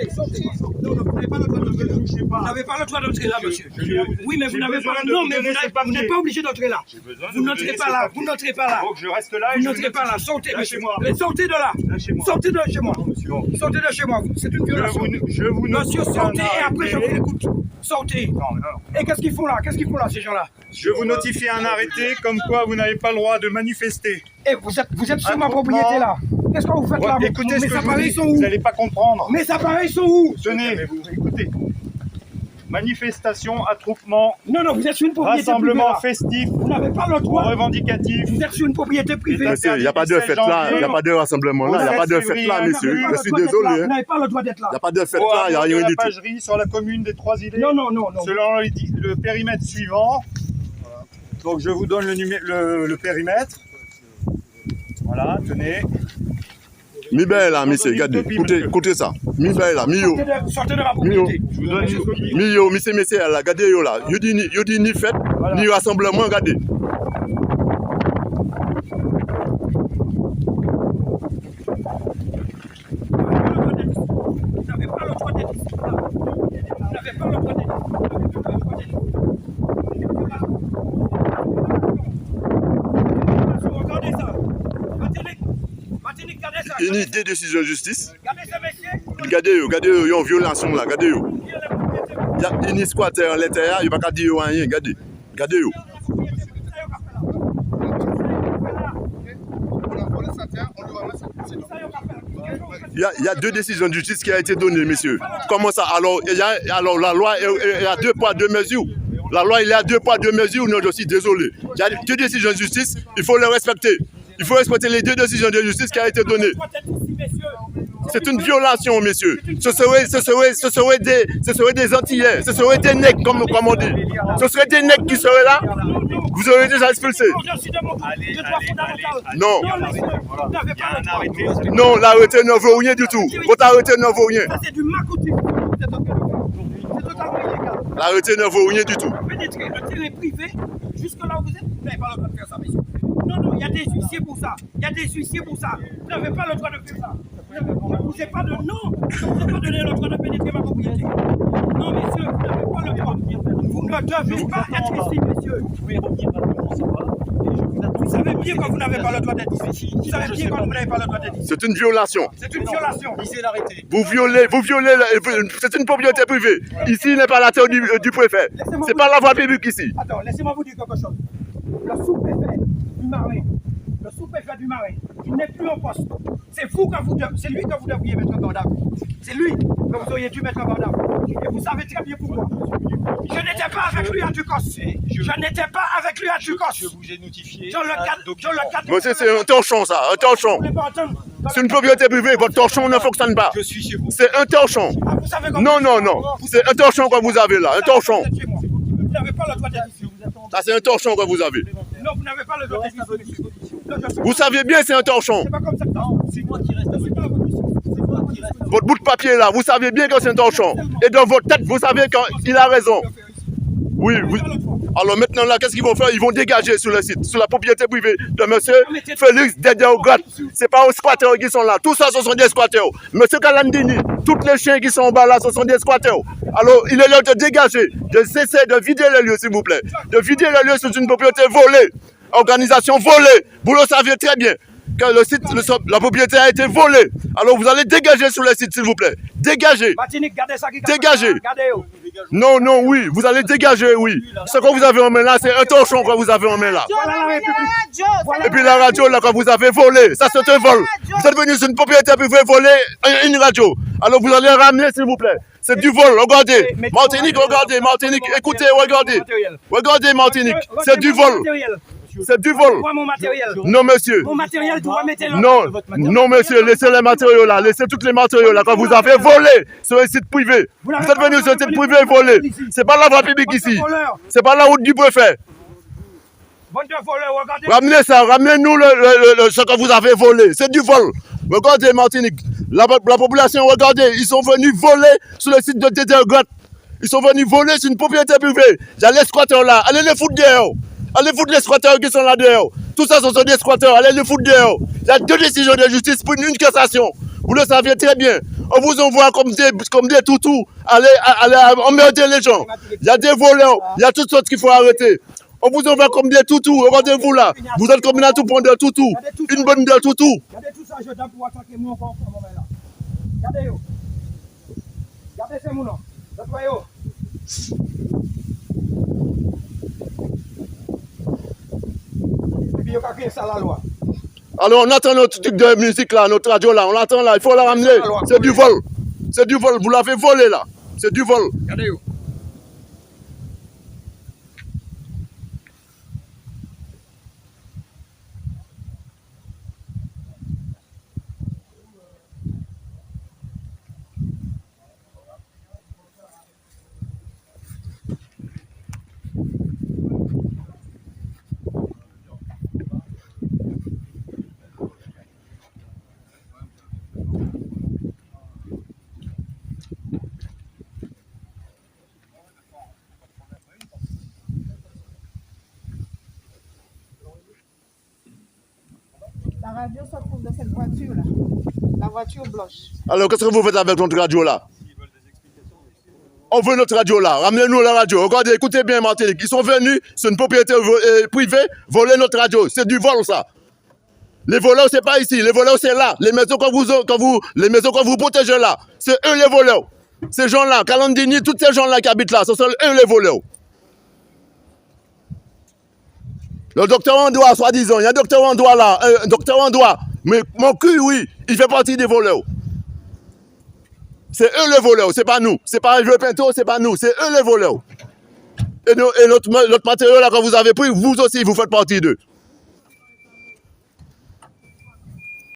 sortez. Non, vous n'avez pas le droit d'entrer là. Vous n'avez pas le droit d'entrer là, monsieur. Oui, mais vous n'avez pas. Non, mais vous n'êtes pas obligé d'entrer là. Vous n'entrez pas là. Vous n'entrez pas là. Donc je reste là. Vous n'entrez pas là. Sortez, monsieur. Sortez de là. Sortez de chez moi. Sortez de chez moi. C'est une violation. Monsieur, sortez et après je vous écoute. Sortez. Et qu'est-ce qu'ils font là? Qu'est-ce qu'ils font là, ces gens-là? Je vous notifie un arrêté comme quoi vous n'avez pas le droit de manifester. Et vous êtes sur ma propriété là. Qu'est-ce que vous faites là? Écoutez ce que je vous dis, vous n'allez pas comprendre. Mes appareils sont où? Tenez, écoutez. Manifestation, attroupement, Non, vous êtes sur une propriété rassemblement privée. festif, Vous n'avez pas le droit. revendicatif. Vous êtes sur une propriété privée. Monsieur, il n'y a pas de fête là, il n'y a pas de rassemblement là, il n'y a pas de fête là, monsieur. Je suis désolé. Vous n'avez pas le droit d'être là. Il n'y a pas de fête là, il n'y a rien la du tout. pagerie sur la commune des Trois-Îlets. Non. Selon le périmètre suivant. Donc je vous donne le périmètre. Voilà, tenez. Mi belle là, monsieur, regardez, écoutez ça. Mi belle là, mi yo. Sortez de ma propriété. Je vous donne une copie. Mi yo, monsieur, là, regardez yo là. Yo dit ni fête, ni rassemblement, regardez. Vous n'avez pas le droit d'être ici. Vous n'avez pas le droit d'être ici. Regardez ça. Martinique, regardez ça. Unité décision de justice. Regardez ce messieurs. Regardez yo, yon violation là, regardez yo. Il y a une squatter à l'intérieur, il ne va pas dire rien, regardez. Regardez yo. Il y a deux décisions de justice qui ont été données, messieurs. Comment ça? Alors la loi est à 2 poids, 2 mesures. La loi il est à 2 poids, 2 mesures. Non, je suis désolé. Il y a 2 décisions de justice, il faut les respecter. Il faut respecter les 2 décisions de justice qui ont été données. C'est une violation, messieurs. Ce serait des Antillais, ce serait des nègres, comme on dit. Ce serait des nègres qui seraient là. Vous aurez déjà expulsé. Non. Non, l'arrêté ne vaut rien du tout. Votre arrêté ne vaut rien. Ça, c'est du macoutisme. C'est totalement illégal. L'arrêté ne vaut rien du tout. Pénétrer le terrain privé jusque là où vous êtes. Vous n'avez pas le droit de faire ça, messieurs. Non, il y a des huissiers pour ça. Il y a des huissiers pour ça. Vous n'avez pas le droit de faire ça. Vous n'avez pas de non. Vous n'avez pas donné le droit de pénétrer ma propriété. Non, messieurs, vous n'avez pas le droit. Vous ne devez pas être ici, messieurs. Vous savez bien que vous n'avez pas le droit d'être ici. Vous savez bien que vous n'avez pas le droit d'être ici. C'est une violation. C'est une violation. Lisez l'arrêté. Vous violez, c'est une propriété privée. Ici n'est pas la terre du préfet. C'est pas la voie publique ici. Attends, laissez-moi vous dire quelque chose. Le sous-préfet du Marais, il n'est plus en poste. C'est lui que vous devriez mettre en garde à vue. C'est lui que vous auriez dû mettre en garde à vue. Et vous savez très bien pourquoi. Je n'étais pas avec lui à Ducos. Je n'étais pas avec lui à Ducos. Je vous ai notifié. Dans le cadre. Monsieur, c'est un torchon ça, un torchon. C'est une propriété privée, votre torchon ne fonctionne pas. Je suis chez vous. C'est un torchon. Ah, vous savez Non. C'est un torchon que vous avez là, un torchon. Vous n'avez pas le droit d'être ici. Ça, c'est un torchon que vous avez. Non, vous n'avez pas le droit d'être ici. Vous savez bien c'est un torchon. C'est pas comme ça. Non, c'est moi qui reste. Votre bout de papier là, vous savez bien que c'est un torchon. Et dans votre tête, vous savez qu'il a raison. Oui. Alors maintenant là, qu'est-ce qu'ils vont faire? Ils vont dégager sur le site, sur la propriété privée de monsieur Félix Dédéograt. C'est pas aux squatteurs qui sont là. Tout ça, ce sont des squatteurs. Monsieur Kalandini, tous les chiens qui sont en bas là, ce sont des squatteurs. Alors, il est l'heure de dégager, de cesser de vider le lieu, s'il vous plaît. De vider le lieu sur une propriété volée. Organisation volée. Vous le savez très bien. Que le site, la propriété a été volée. Alors, vous allez dégager sur le site, s'il vous plaît. Dégagez. Dégagez. Non, oui, vous allez dégager, oui. Ce que vous avez en main là, c'est un torchon que vous avez en main là. Et puis la radio là que vous avez volée, ça c'est un vol. Vous êtes venu sur une propriété privée voler une radio. Alors vous allez ramener, s'il vous plaît. C'est du vol, regardez. Martinique, regardez, Martinique, écoutez, regardez. Regardez Martinique, c'est du vol. C'est du vol. Mon matériel. Non, monsieur. Mon matériel doit mettre là. Non, monsieur, laissez les matériaux là. Laissez tous les matériaux là que vous avez volés sur un site privé. Vous êtes venu sur un site privé volé. C'est pas la voie publique ici. C'est pas la route du préfet. Ramenez ça, ramenez-nous ce que vous avez volé. C'est du vol. Regardez Martinique. La population, regardez, ils sont venus voler sur le site de Dédéograt. Ils sont venus voler sur une propriété privée. Il y a les squatteurs là. Allez les foutre dehors. Allez foutre les squatteurs qui sont là dehors. Tout ça, ce sont des squatteurs. Allez les foutre dehors. Il y a 2 décisions de justice pour une cassation. Vous le savez très bien. On vous envoie comme des toutous. Allez emmerder les gens. Il y a des voleurs, il y a toutes sortes qu'il faut arrêter. On vous envoie comme des toutous. Regardez-vous là. Vous êtes comme tout pour des toutous. Une bonne de toutous. Regardez tout ça, je dois pour attaquer mon corps pour moment là. Regardez-yo. Regardez ces moulons. Vous voyez. Et puis, il y a créé ça la loi. Alors, on attend notre truc de musique là, notre radio là. On l'attend là. Il faut la ramener. C'est du vol. C'est du vol. Vous l'avez volé là. C'est du vol. Regardez-yo. La radio se trouve dans cette voiture-là. La voiture blanche. Alors, qu'est-ce que vous faites avec notre radio là? On veut notre radio là. Ramenez-nous la radio. Regardez, écoutez bien, Martinique. Ils sont venus sur une propriété privée voler notre radio. C'est du vol, ça. Les voleurs, c'est pas ici. Les voleurs, c'est là. Les maisons que vous protégez là, c'est eux les voleurs. Ces gens-là, Calandini, tous ces gens-là qui habitent là, ce sont eux les voleurs. Le docteur Andoua, soi-disant, il y a un docteur Andoua là, docteur Andoua. Mais mon cul, oui, il fait partie des voleurs. C'est eux les voleurs, c'est pas nous. C'est pas le Pinto, c'est pas nous, c'est eux les voleurs. Et notre matériel là que vous avez pris, vous aussi, vous faites partie d'eux.